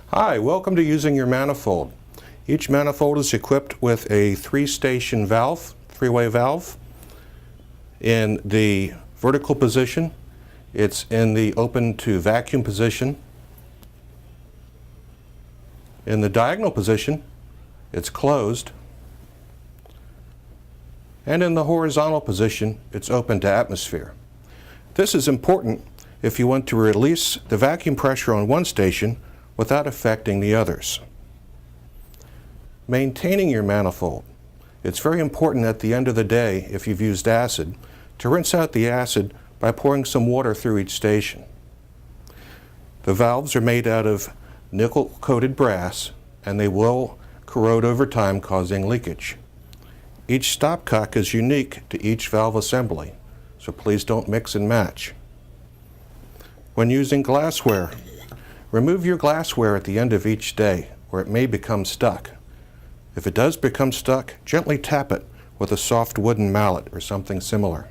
Hi, welcome to using your manifold. Each manifold is equipped with a three-station valve, three-way valve. In the vertical position, it's in the open to vacuum position. In the diagonal position, it's closed. And in the horizontal position, it's open to atmosphere. This is important if you want to release the vacuum pressure on one station without affecting the others. Maintaining your manifold. It's very important at the end of the day, if you've used acid, to rinse out the acid by pouring some water through each station. The valves are made out of nickel-coated brass, and they will corrode over time, causing leakage. Each stopcock is unique to each valve assembly, so please don't mix and match. When using glassware, remove your glassware at the end of each day, or it may become stuck. If it does become stuck, gently tap it with a soft wooden mallet or something similar.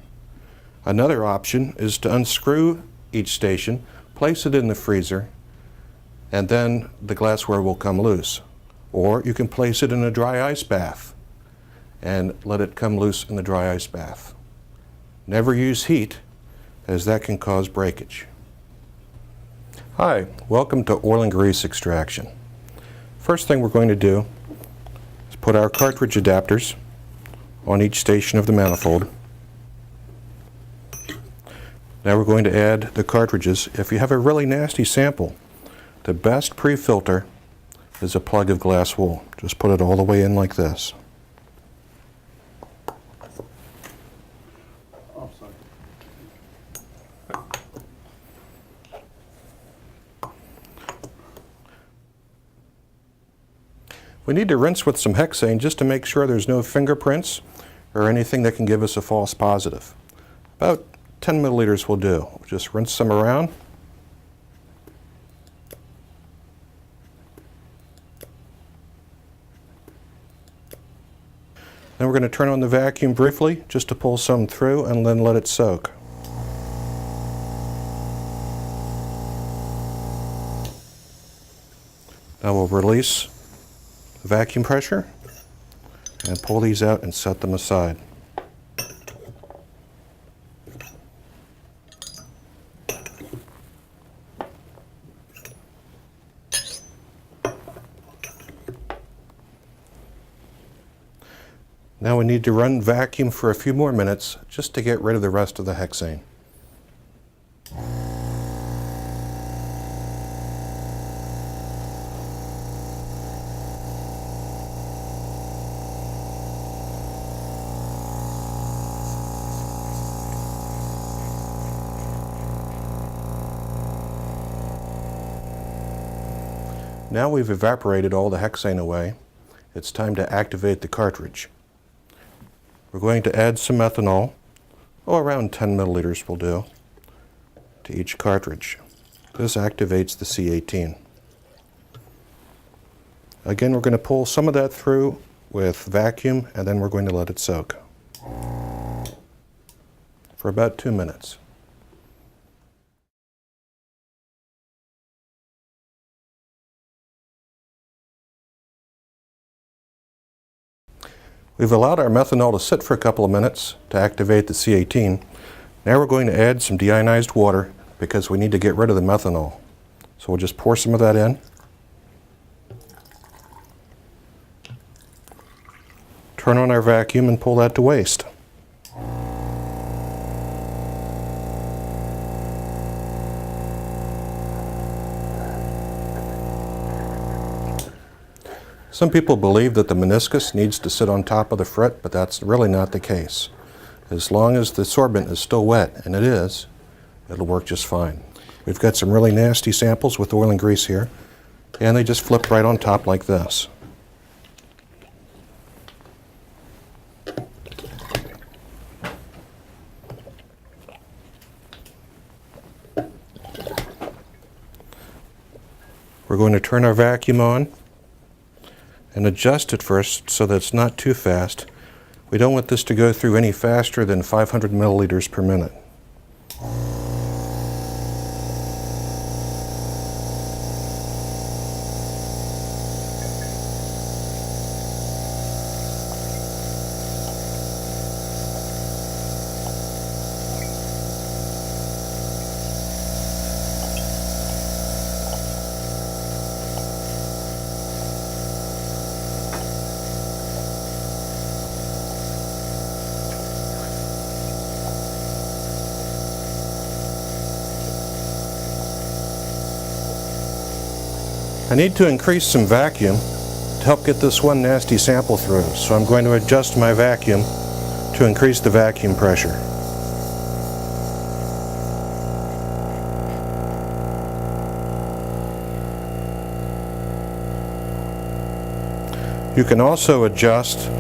Another option is to unscrew each station, place it in the freezer, and then the glassware will come loose. Or you can place it in a dry ice bath and let it come loose in the dry ice bath. Never use heat, as that can cause breakage. Hi, welcome to oil and grease extraction. First thing we're going to do is put our cartridge adapters on each station of the manifold. Now we're going to add the cartridges. If you have a really nasty sample, the best pre-filter is a plug of glass wool. Just put it all the way in like this. We need to rinse with some hexane just to make sure there's no fingerprints or anything that can give us a false positive. About 10 milliliters will do. Just rinse some around. Then we're going to turn on the vacuum briefly just to pull some through and then let it soak. Now we'll release the vacuum pressure and pull these out and set them aside. Now we need to run vacuum for a few more minutes just to get rid of the rest of the hexane. Now we've evaporated all the hexane away, it's time to activate the cartridge. We're going to add some methanol, around 10 milliliters will do, to each cartridge. This activates the C18. Again, we're going to pull some of that through with vacuum, and then we're going to let it soak for about 2 minutes. We've allowed our methanol to sit for a couple of minutes to activate the C18. Now we're going to add some deionized water because we need to get rid of the methanol. So we'll just pour some of that in. Turn on our vacuum and pull that to waste. Some people believe that the meniscus needs to sit on top of the frit, but that's really not the case. As long as the sorbent is still wet, and it is, it'll work just fine. We've got some really nasty samples with oil and grease here, and they just flip right on top like this. We're going to turn our vacuum on and adjust it first so that it's not too fast. We don't want this to go through any faster than 500 milliliters per minute. I need to increase some vacuum to help get this one nasty sample through, so I'm going to adjust my vacuum to increase the vacuum pressure. You can also adjust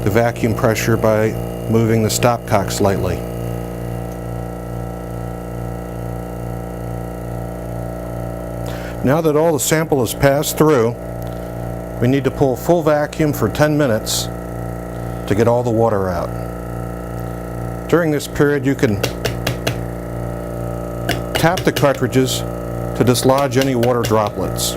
the vacuum pressure by moving the stopcock slightly. Now that all the sample is passed through, we need to pull full vacuum for 10 minutes to get all the water out. During this period, you can tap the cartridges to dislodge any water droplets.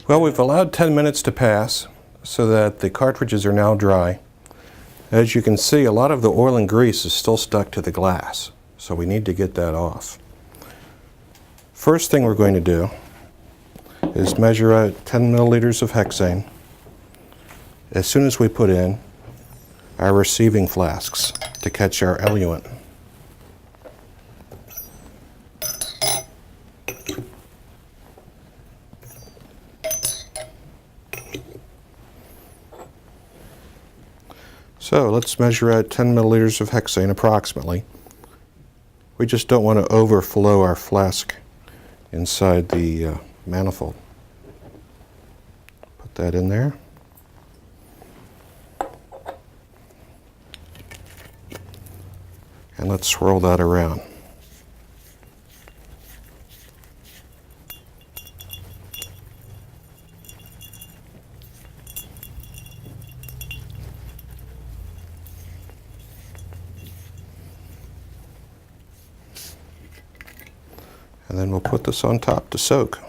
Well, we've allowed 10 minutes to pass so that the cartridges are now dry. As you can see, a lot of the oil and grease is still stuck to the glass, so we need to get that off. First thing we're going to do is measure out 10 milliliters of hexane as soon as we put in our receiving flasks to catch our eluent. So let's measure out 10 milliliters of hexane approximately. We just don't want to overflow our flask inside the manifold. Put that in there. And let's swirl that around. And then we'll put this on top to soak.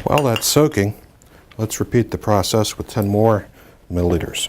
While that's soaking, let's repeat the process with 10 more milliliters.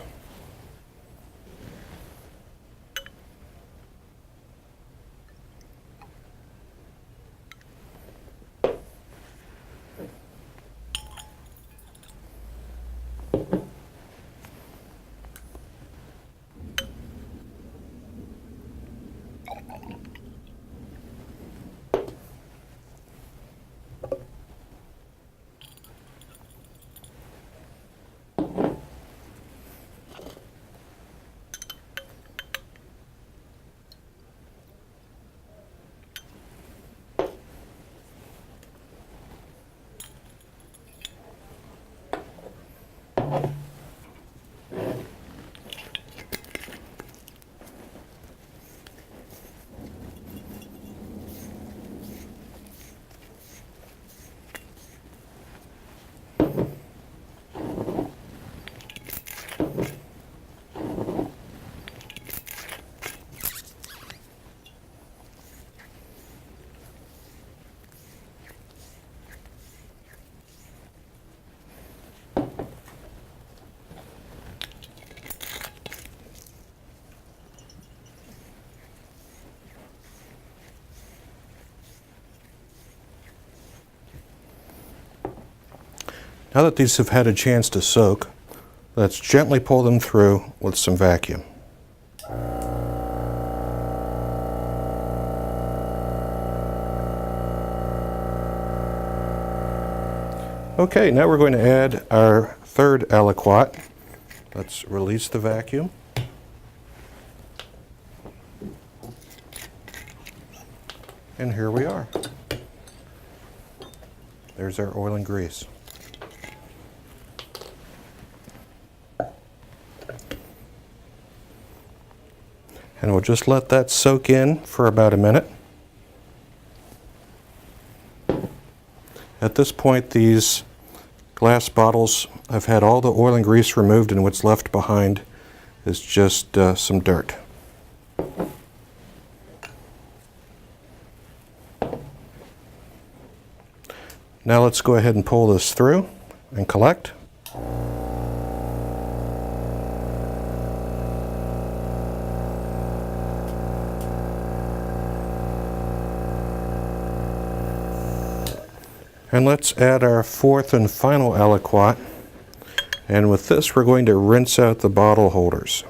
Now that these have had a chance to soak, let's gently pull them through with some vacuum. Okay, now we're going to add our third aliquot. Let's release the vacuum. And here we are. There's our oil and grease. And we'll just let that soak in for about a minute. At this point, these glass bottles have had all the oil and grease removed, and what's left behind is just some dirt. Now let's go ahead and pull this through and collect. And let's add our fourth and final aliquot. And with this, we're going to rinse out the bottle holders.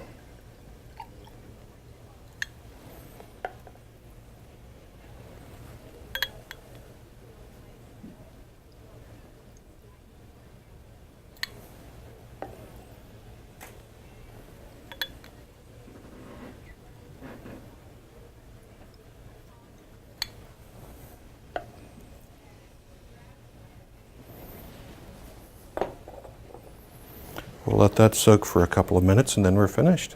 We'll let that soak for a couple of minutes and then we're finished.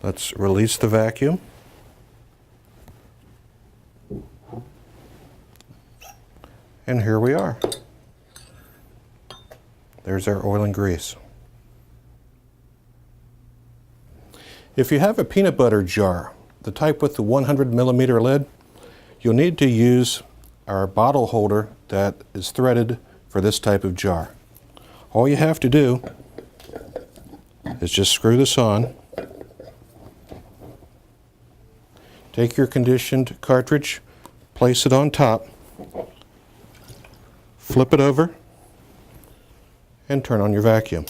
Let's release the vacuum. And here we are. There's our oil and grease. If you have a peanut butter jar, the type with the 100 millimeter lid, you'll need to use our bottle holder that is threaded for this type of jar. All you have to do is just screw this on, take your conditioned cartridge, place it on top, flip it over, and turn on your vacuum.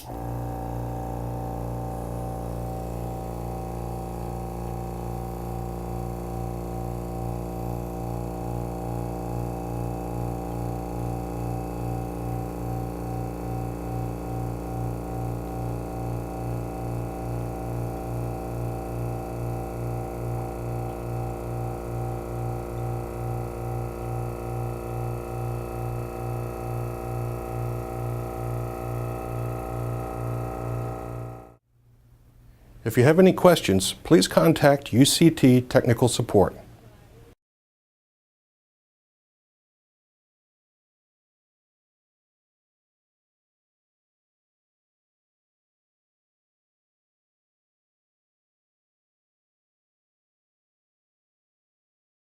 If you have any questions, please contact UCT Technical Support.